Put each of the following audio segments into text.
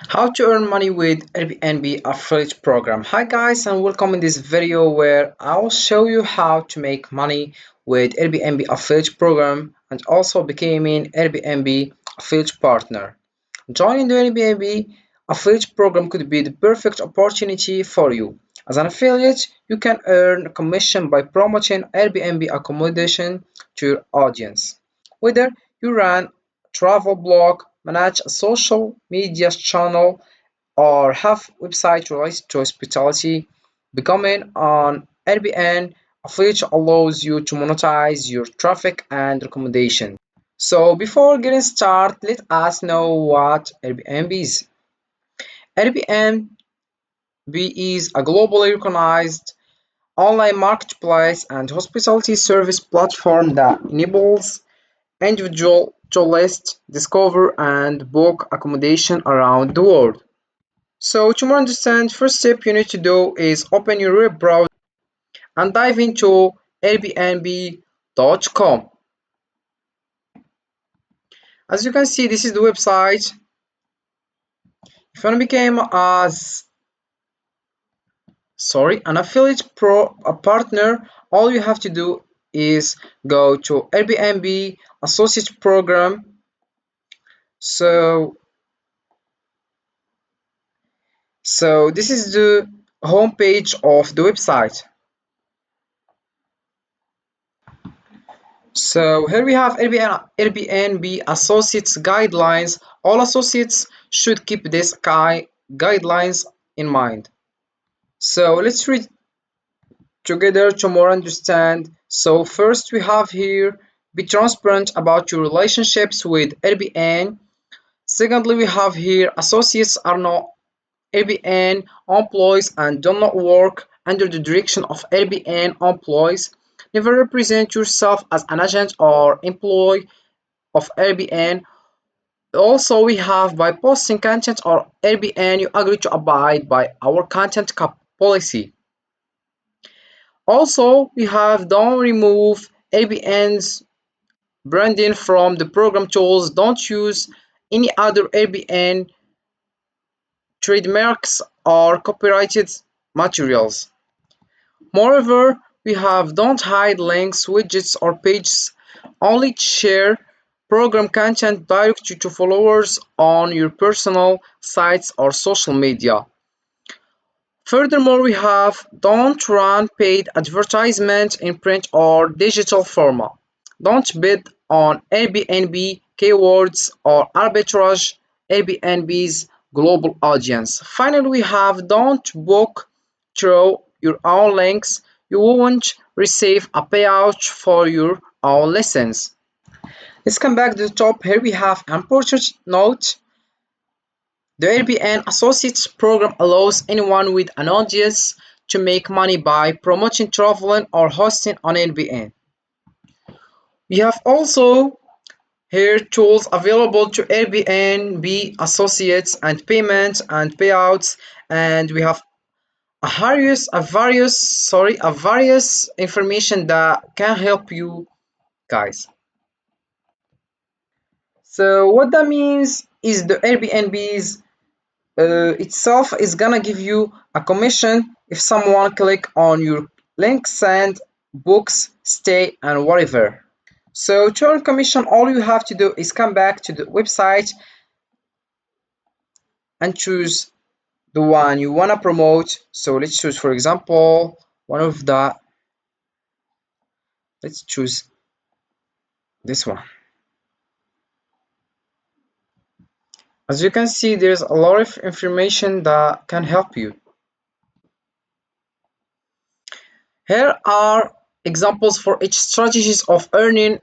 How to earn money with Airbnb affiliate program. Hi guys and welcome in this video where I'll show you how to make money with Airbnb affiliate program and also becoming Airbnb affiliate partner. Joining the Airbnb affiliate program could be the perfect opportunity for you. As an affiliate, you can earn commission by promoting Airbnb accommodation to your audience. Whether you run a travel blog, manage a social media channel, or have website related to hospitality, becoming an Airbnb affiliate allows you to monetize your traffic and recommendation. So before getting started, let us know what Airbnb is. Airbnb is a globally recognized online marketplace and hospitality service platform that enables individuals to list, discover, and book accommodation around the world. So to more understand, first step you need to do is open your web browser and dive into airbnb.com. As you can see, this is the website. If you want to become an affiliate a partner, all you have to do is go to Airbnb associate program. So this is the homepage of the website. So here we have Airbnb associates guidelines. All associates should keep these guidelines in mind. So let's read together to more understand. So first we have here, be transparent about your relationships with Airbnb. Secondly, we have here, associates are not Airbnb employees and do not work under the direction of Airbnb employees. Never represent yourself as an agent or employee of Airbnb. Also, we have, by posting content or Airbnb, you agree to abide by our content policy. Also, we have, don't remove Airbnb's branding from the program tools. Don't use any other Airbnb trademarks or copyrighted materials. Moreover, we have, don't hide links, widgets, or pages. Only share program content directly to followers on your personal sites or social media. Furthermore, we have, don't run paid advertisements in print or digital format. Don't bid on Airbnb keywords or arbitrage Airbnb's global audience. Finally, we have, don't book through your own links. You won't receive a payout for your own lessons. Let's come back to the top. Here we have an important note. The Airbnb Associates program allows anyone with an audience to make money by promoting traveling or hosting on Airbnb. We have also here tools available to Airbnb associates and payments and payouts, and we have a various information that can help you guys. So what that means is the Airbnb's itself is gonna give you a commission if someone click on your link, send, books, stay, and whatever. So to earn commission, all you have to do is come back to the website and choose the one you wanna promote. So let's choose, for example, let's choose this one. As you can see, there's a lot of information that can help you. Here are examples for each strategies of earning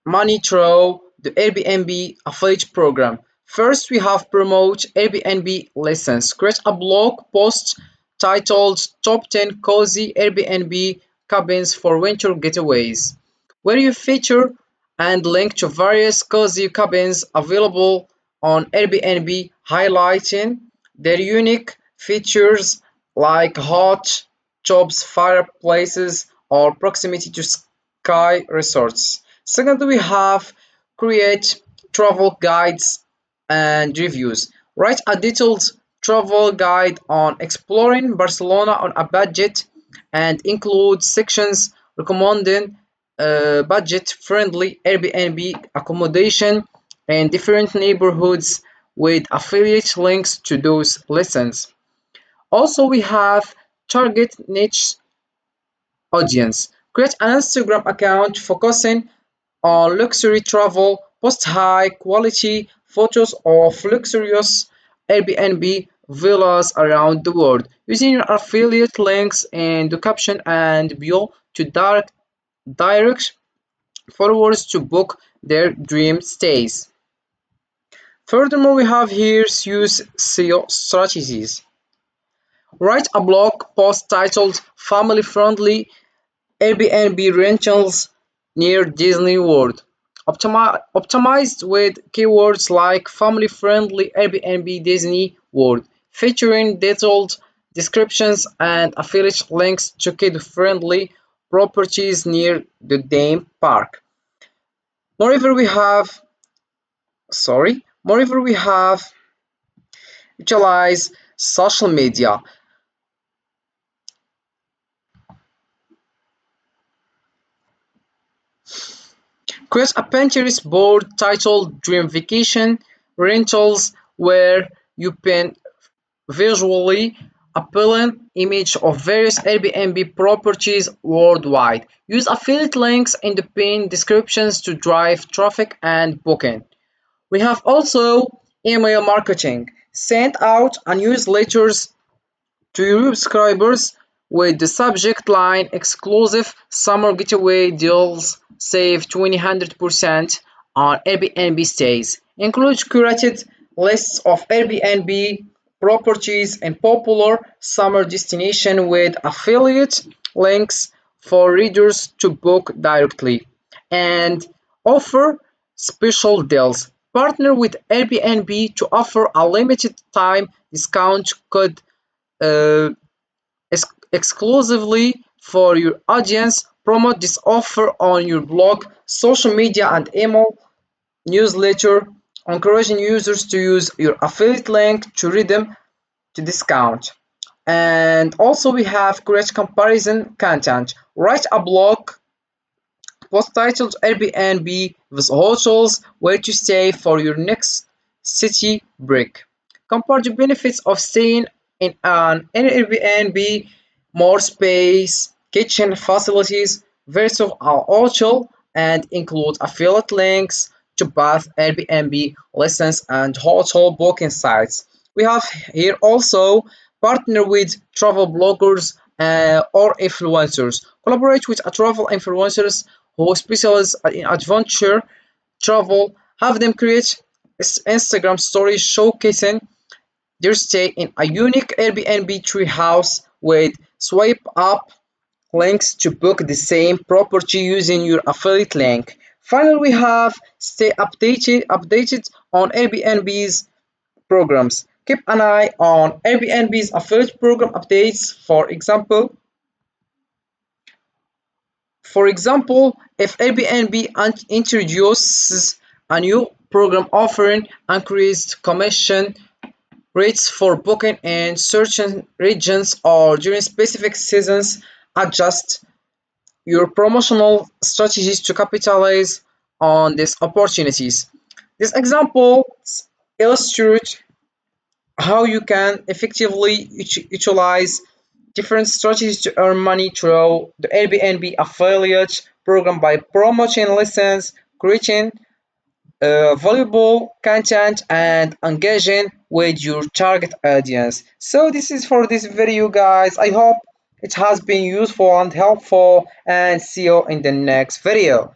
money through the Airbnb affiliate program. First, we have promote Airbnb lessons. Create a blog post titled Top 10 Cozy Airbnb Cabins for Winter Getaways, where you feature and link to various cozy cabins available on Airbnb, highlighting their unique features like hot tubs, fireplaces, or proximity to ski resorts. Secondly, we have create travel guides and reviews. Write a detailed travel guide on exploring Barcelona on a budget and include sections recommending budget-friendly Airbnb accommodation in different neighborhoods with affiliate links to those listens. Also, we have target niche audience. Create an Instagram account focusing on luxury travel, post high quality photos of luxurious Airbnb villas around the world using your affiliate links in the caption and bio to direct followers to book their dream stays. Furthermore, we have here use SEO strategies. Write a blog post titled Family Friendly Airbnb rentals near Disney World, optimized with keywords like family-friendly Airbnb Disney World, featuring detailed descriptions and affiliate links to kid-friendly properties near the theme park. Moreover, we have moreover we have utilize social media. Create a Pinterest board titled Dream Vacation Rentals where you pin visually appealing image of various Airbnb properties worldwide. Use affiliate links in the pinned descriptions to drive traffic and booking. We have also email marketing. Send out a newsletters to your subscribers with the subject line exclusive summer getaway deals save 200% on Airbnb stays. Include curated lists of Airbnb properties and popular summer destinations with affiliate links for readers to book directly. And offer special deals. Partner with Airbnb to offer a limited time discount code uh, exclusively for your audience. Promote this offer on your blog, social media, and email newsletter, encouraging users to use your affiliate link to redeem the discount. And also, we have create comparison content. Write a blog post titled Airbnb with hotels where to stay for your next city break. Compare the benefits of staying in an Airbnb, more space, kitchen facilities versus a hotel, and include affiliate links to both Airbnb listings and hotel booking sites. We have here also partner with travel bloggers or influencers. Collaborate with a travel influencers who specialize in adventure travel. Have them create Instagram stories showcasing their stay in a unique Airbnb treehouse with swipe up links to book the same property using your affiliate link. Finally, we have stay updated on Airbnb's programs. Keep an eye on Airbnb's affiliate program updates. For example, if Airbnb introduces a new program offering increased commission rates for booking in certain regions or during specific seasons, adjust your promotional strategies to capitalize on these opportunities. These examples illustrate how you can effectively utilize different strategies to earn money through the Airbnb affiliate program by promoting listens, creating valuable content, and engaging with your target audience. So this is for this video, guys. I hope it has been useful and helpful, and see you in the next video.